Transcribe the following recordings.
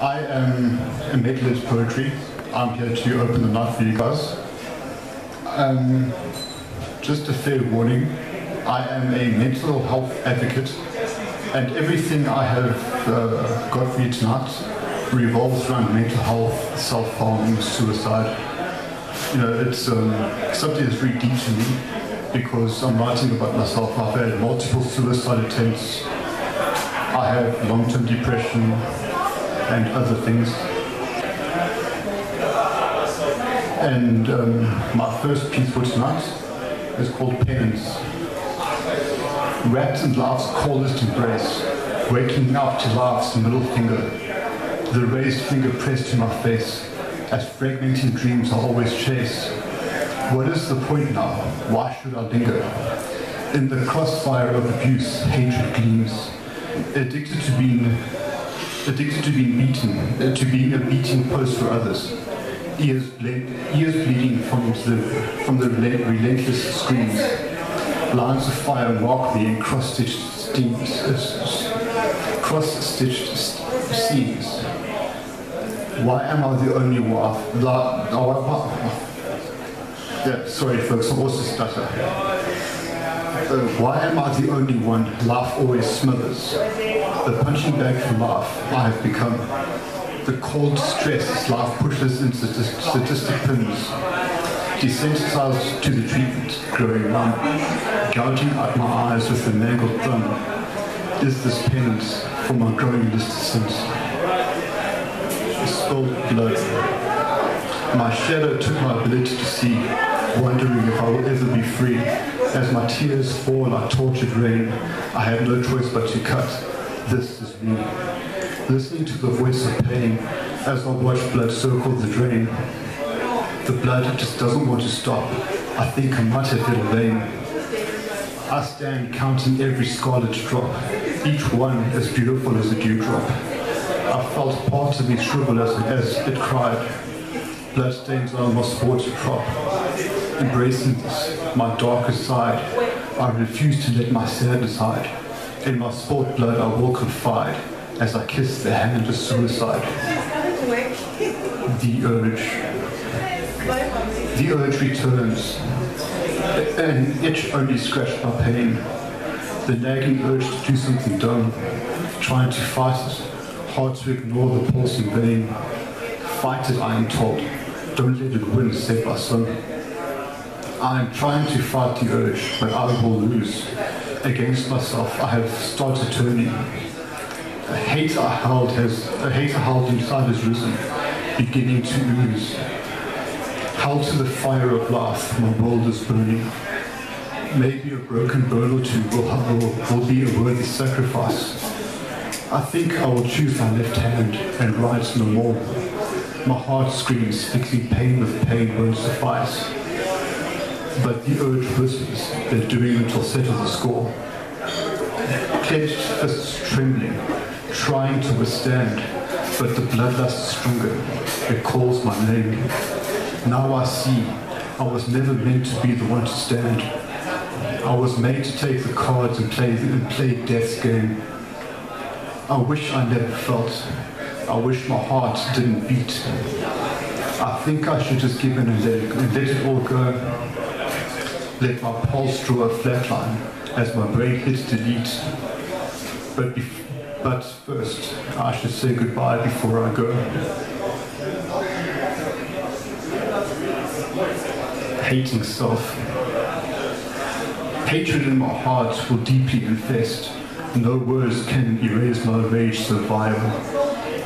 I am a Metalist Poetry. I'm here to open the night for you guys. Just a fair warning, I am a mental health advocate, and everything I have got for you tonight revolves around mental health, self-harm, suicide. You know, it's something that's very deep to me because I'm writing about myself. I've had multiple suicide attempts. I have long-term depression and other things. And my first piece for tonight is called Penance. Wrapped in life's coldest embrace, waking up to life's middle finger, the raised finger pressed to my face, as fragmenting dreams I always chase. What is the point now? Why should I linger? In the crossfire of abuse, hatred gleams, addicted to being beaten, to being a beating post for others. Ears bleeding from the relentless screams. Lines of fire mark me in cross-stitched seams. Why am I the only one? Sorry folks, I'm also stutter. Why am I the only one life always smothers? The punching bag for life I have become. The cold stress life pushes into statistic pins. Desensitized to the treatment, growing numb, gouging out my eyes with a mangled thumb. Is this penance for my growing list of sins? Spilled blood. My shadow took my ability to see, wondering if I will ever be free. As my tears fall like tortured rain, I have no choice but to cut. This is me. Listening to the voice of pain as I watch blood circle the drain. The blood just doesn't want to stop. I think I might have hit a vein. I stand counting every scarlet drop, each one as beautiful as a dewdrop. I felt part of me shrivel as it cried. Bloodstains on my sports prop. Embracing this, my darkest side, I refuse to let my sadness hide. In my sport blood I will confide, as I kiss the hand of suicide. The urge returns. An itch only scratched my pain. The nagging urge to do something dumb. Trying to fight it, hard to ignore the pulsing vein. Fight it, I am told. Don't let it win, said my son. I am trying to fight the urge, but I will lose. Against myself, I have started turning. A hate I held inside has risen, beginning to ooze. Held to the fire of life, my world is burning. Maybe a broken bone or two will be a worthy sacrifice. I think I will choose my left hand and write no more. My heart screams, fixing pain with pain won't suffice. But the urge whispers, they're doing it will settle the score. Clenched fists trembling, trying to withstand, but the bloodlust is stronger. It calls my name. Now I see, I was never meant to be the one to stand. I was made to take the cards and play death's game. I wish I never felt. I wish my heart didn't beat. I think I should just give in and let it all go. Let my pulse draw a flat line as my brain hits delete. But first, I should say goodbye before I go. Hating self. Hatred in my heart will deeply infest. No words can erase my rage so vile.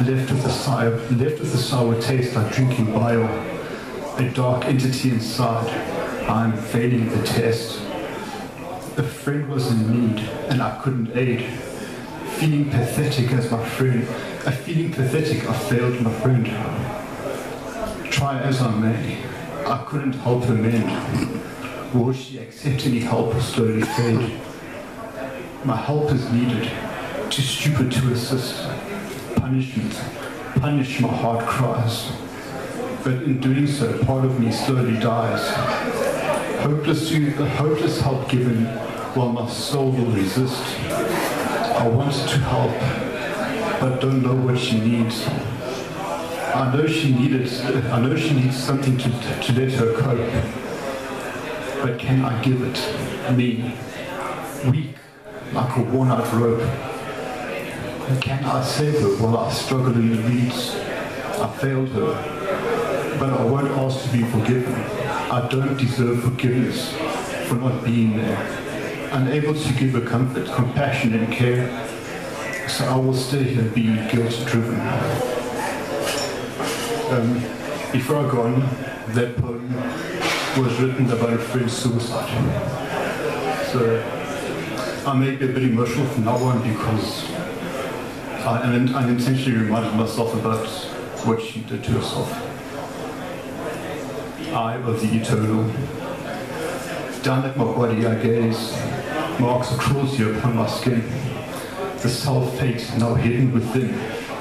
Left with a sour taste like drinking bile. A dark entity inside. I'm failing the test. A friend was in need and I couldn't aid. Feeling pathetic as my friend. Feeling pathetic, I failed my friend. Try as I may, I couldn't help her mend. Will she accept any help or slowly fade? My help is needed, too stupid to assist. Punishment, punish my heart cries. But in doing so, part of me slowly dies. Hopeless help given, while my soul will resist. I want to help, but don't know what she needs. I know she needs something to let her cope. But can I give it? Me, weak, like a worn-out rope. Can I save her while I struggle in the reeds? I failed her, but I won't ask to be forgiven. I don't deserve forgiveness for not being there, unable to give her comfort, compassion and care. So I will stay here being guilt-driven. Before I go on, that poem was written about a friend's suicide. So I may be a bit emotional from now on because I unintentionally reminded myself about what she did to herself. Eye of the eternal. Down at my body I gaze, marks of cruelty upon my skin. The self-hate now hidden within,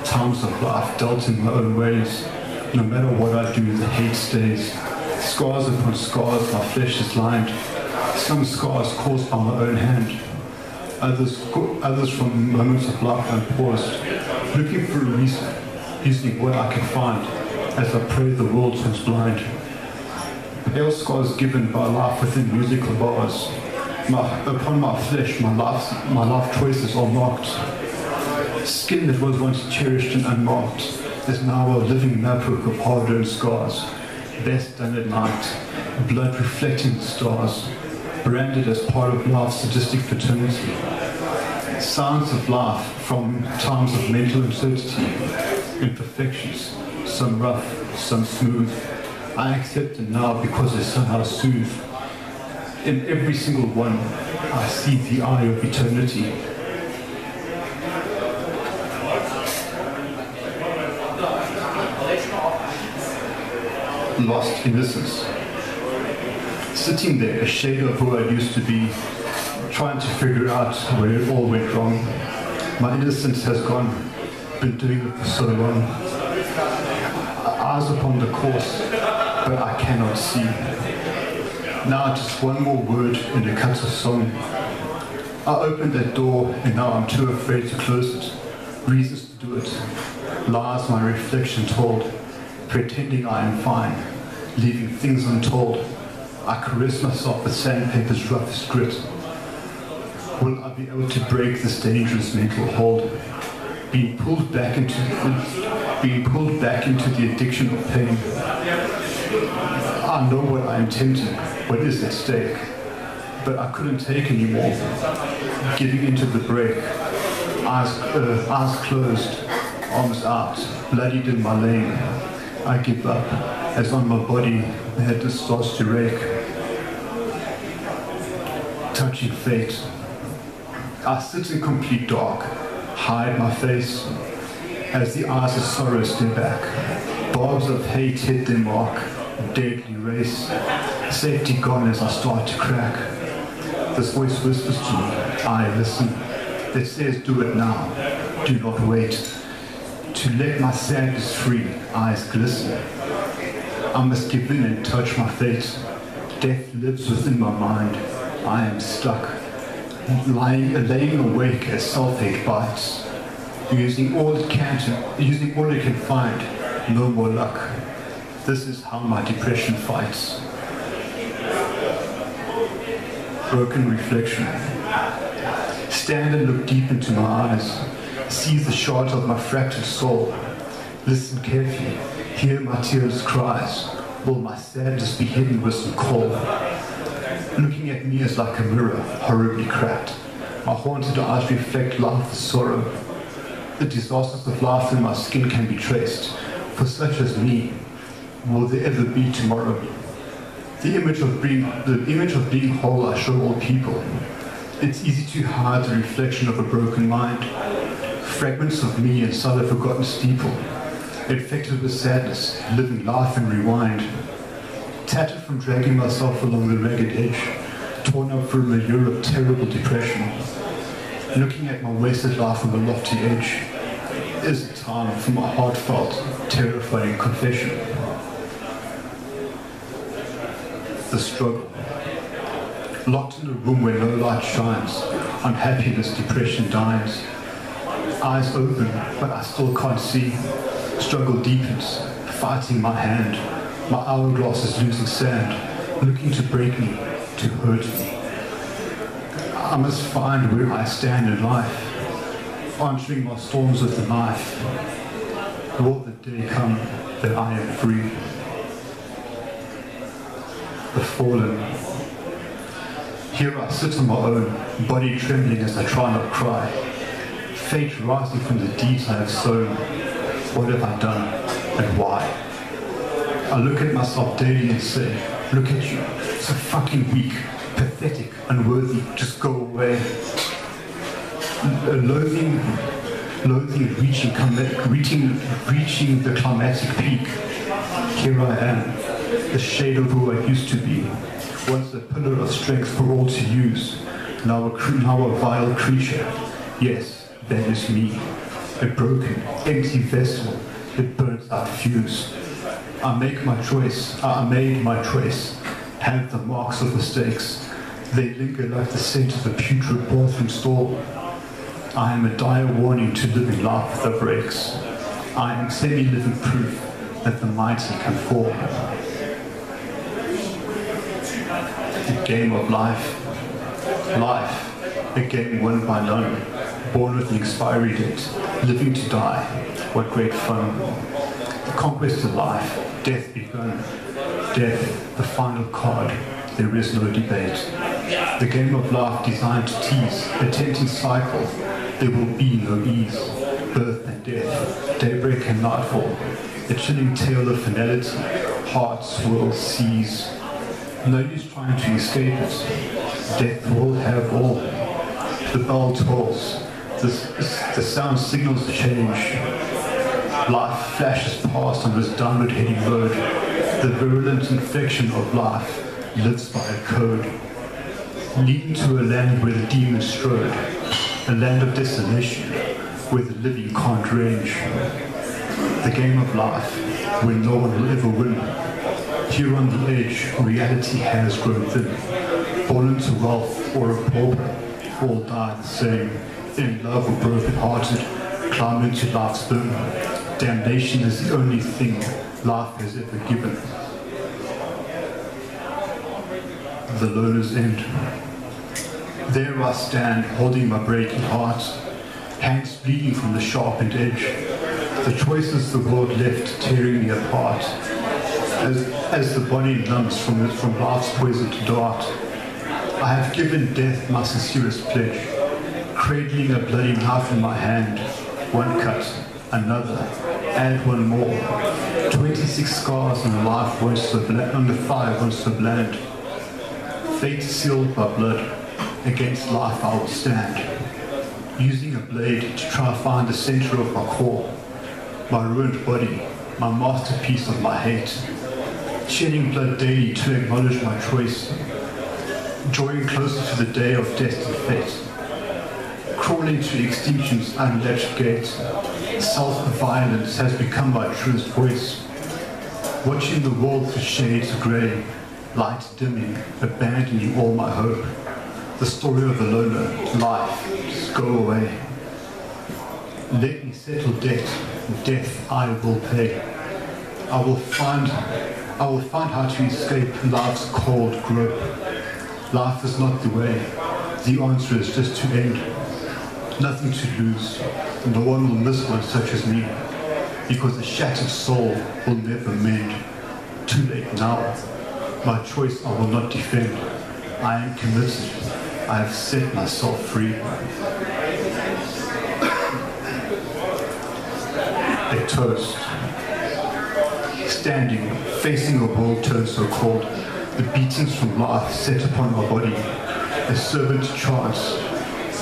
times of life dealt in my own ways. No matter what I do, the hate stays. Scars upon scars, my flesh is lined. Some scars caused by my own hand. Others from moments of life unpaused, looking for a reason, using what I can find, as I pray the world turns blind. Pale scars given by life within musical bars. Upon my flesh, my life choices are marked. Skin that was once cherished and unmarked is now a living mapbook of hard-earned scars. Best done at night, blood reflecting the stars, branded as part of life's sadistic fraternity. Signs of life from times of mental uncertainty, imperfections, some rough, some smooth. I accept them now because they somehow soothe. In every single one, I see the eye of eternity. Lost innocence. Sitting there, a shadow of who I used to be, trying to figure out where it all went wrong. My innocence has gone, been doing it for so long. Eyes upon the course, but I cannot see. Now just one more word in a cut of song. I opened that door and now I'm too afraid to close it. Reasons to do it. Lies my reflection told. Pretending I am fine. Leaving things untold. I caress myself with sandpaper's roughest grit. Will I be able to break this dangerous mental hold? Being pulled back into the addiction of pain. I know what I am tempting, what is at stake, but I couldn't take anymore. Giving into the break, eyes closed, arms out, bloodied in my lane. I give up, as on my body the head starts to rake. Touching fate. I sit in complete dark, hide my face, as the eyes of sorrow stare back. Barbs of hate hit their mark, deadly race. Safety gone as I start to crack. This voice whispers to me, I listen. It says, do it now, do not wait. To let my sadness free, eyes glisten. I must give in and touch my fate. Death lives within my mind. I am stuck, laying awake as self-hate bites. Using all it can find, no more luck. This is how my depression fights. Broken reflection. Stand and look deep into my eyes. See the shards of my fractured soul. Listen carefully, hear my tears' cries. Will my sadness be hidden with some coal? Looking at me is like a mirror, horribly cracked. My haunted eyes reflect life with sorrow. The disasters of life in my skin can be traced. For such as me, will there ever be tomorrow? The image of being whole I show all people. It's easy to hide the reflection of a broken mind. Fragments of me inside a forgotten steeple. Infected with sadness, living life in rewind. Tattered from dragging myself along the ragged edge. Torn up from a year of terrible depression. Looking at my wasted life from a lofty edge. Is it time for my heartfelt, terrifying confession? The struggle. Locked in a room where no light shines. Unhappiness, depression dines. Eyes open, but I still can't see. Struggle deepens, fighting my hand. My hourglass is losing sand, looking to break me, to hurt me. I must find where I stand in life, answering my storms with a knife. Will the day come that I am free? The fallen. Here I sit on my own, body trembling as I try not cry. Fate rising from the deeds I have sown. What have I done, and why? I look at myself daily and say, look at you, so fucking weak, pathetic, unworthy, just go away. Loathing reaching the climatic peak. Here I am, the shade of who I used to be, once a pillar of strength for all to use, now a vile creature. Yes, that is me, a broken, empty vessel that burns out fuse. I make my choice, I made my choice, have the marks of mistakes. They linger like the scent of a putrid bathroom stall. I am a dire warning to living life that breaks. I am semi-living proof that the mighty can fall. The game of life. Life, a game won by none, born with an expiry date, living to die. What great fun. The conquest of life, death begun. Death, the final card, there is no debate. The game of life designed to tease, a tempting cycle. There will be no ease. Birth and death, daybreak and nightfall. A chilling tale of finality, hearts will seize. No use trying to escape it. Death will have all. The bell tolls. The sound signals change. Life flashes past on this downward heading road. The virulent infection of life lives by a code, leading to a land where the demons strode, a land of desolation where the living can't range. The game of life, where no one will ever win. Here on the edge, reality has grown thin. Fall into wealth or a pauper, all die the same. In love or broken-hearted, climb into life's boom. Damnation is the only thing life has ever given. The loner's end. There I stand, holding my breaking heart, hands bleeding from the sharpened edge. The choices the world left tearing me apart, as the body numbs from life's poisoned dart. I have given death my sincerest pledge, cradling a bloody knife in my hand. One cut, another, add one more. 26 scars on the life once so bland, on the thigh once so bland. Fate sealed by blood, against life I will stand, using a blade to try to find the center of my core, my ruined body, my masterpiece of my hate, shedding blood daily to acknowledge my choice, drawing closer to the day of destined fate, crawling to extinction's unlatched gate. Self-violence has become my truest voice, watching the world through shades of grey, light dimming, abandoning all my hope. The story of the loner, life, just go away. Let me settle debt, death I will pay. I will find how to escape life's cold grip. Life is not the way, the answer is just to end. Nothing to lose, no one will miss one such as me, because a shattered soul will never mend. Too late now, my choice I will not defend. I am committed, I have set myself free. A toast. Standing, facing a world turned so cold, the beatings from life set upon my body, a servant to chance,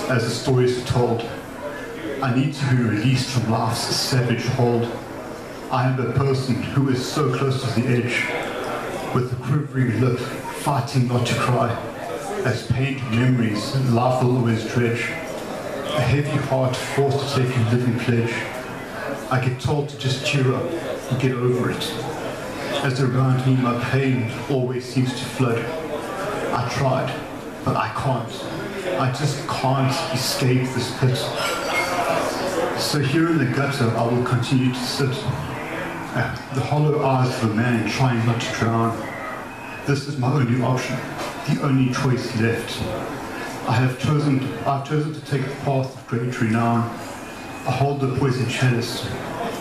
as the stories are told. I need to be released from life's savage hold. I am a person who is so close to the edge, with a quivering lip, fighting not to cry, as pained memories life will always dredge. A heavy heart forced to take a living pledge. I get told to just cheer up and get over it. As around me my pain always seems to flood. I tried, but I can't. I just can't escape this pit. So here in the gutter I will continue to sit, the hollow eyes of a man trying not to drown. This is my only option, the only choice left. I've chosen to take the path of great renown. I hold the poison chalice,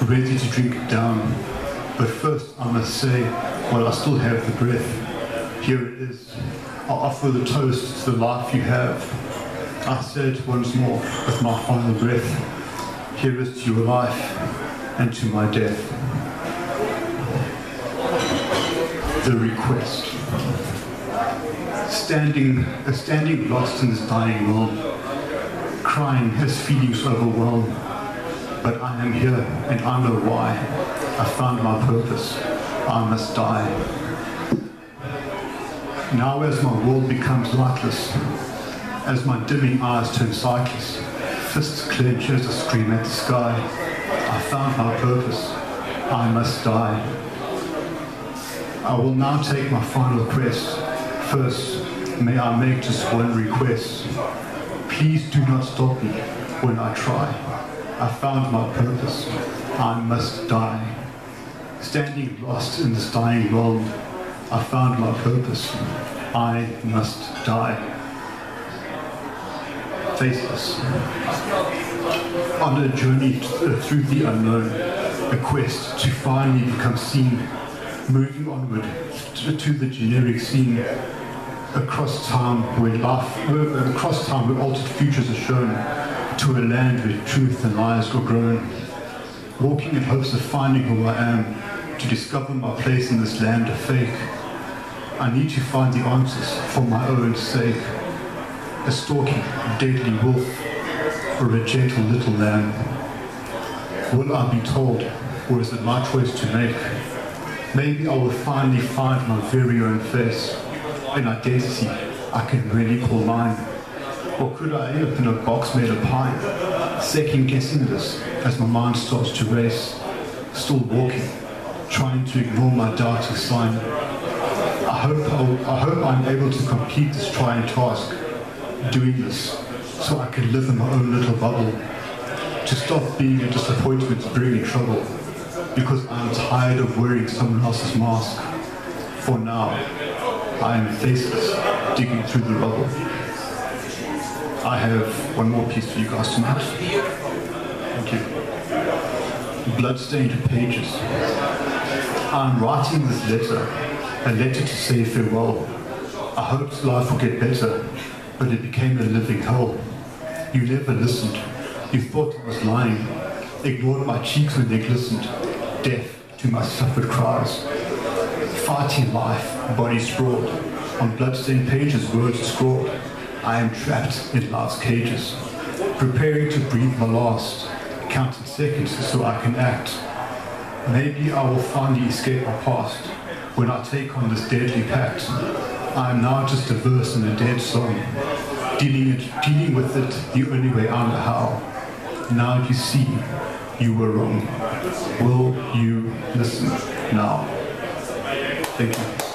ready to drink it down. But first I must say, while I still have the breath, here it is. I offer the toast to the life you have. I say it once more with my final breath. Here is to your life and to my death. The request. Standing lost in this dying world, crying as feelings overwhelm. But I am here and I know why. I found my purpose. I must die. Now as my world becomes lightless, as my dimming eyes turn sightless, fists clench as I scream at the sky. I found my purpose. I must die. I will now take my final quest. First, may I make just one request. Please do not stop me when I try. I found my purpose. I must die. Standing lost in this dying world, I found my purpose. I must die. Faceless. On a journey through the unknown, a quest to finally become seen, moving onward to the generic scene, across time where altered futures are shown, to a land where truth and lies are grown, walking in hopes of finding who I am, to discover my place in this land of fake. I need to find the answers for my own sake. A stalking, deadly wolf, or a gentle little lamb? Will I be told, or is it my choice to make? Maybe I will finally find my very own face, an identity I can really call mine. Or could I end up in a box made of pine, second guessing this as my mind starts to race, still walking, trying to ignore my doubting sign. I hope I'm able to complete this trying task, doing this so I can live in my own little bubble, to stop being a disappointment bringing trouble, because I'm tired of wearing someone else's mask. For now, I am faceless, digging through the rubble. I have one more piece for you guys tonight. Thank you. Bloodstained pages. I'm writing this letter, a letter to say farewell. I hoped life would get better, but it became a living hell. You never listened. You thought I was lying, ignored my cheeks when they glistened, deaf to my suffered cries. Fighting life, body sprawled, on bloodstained pages words scrawled. I am trapped in life's cages, preparing to breathe my last, counting seconds so I can act. Maybe I will finally escape my past when I take on this deadly pact. I am now just a verse in a dead song, dealing with it the only way I know how. Now you see, you were wrong. Will you listen now? Thank you.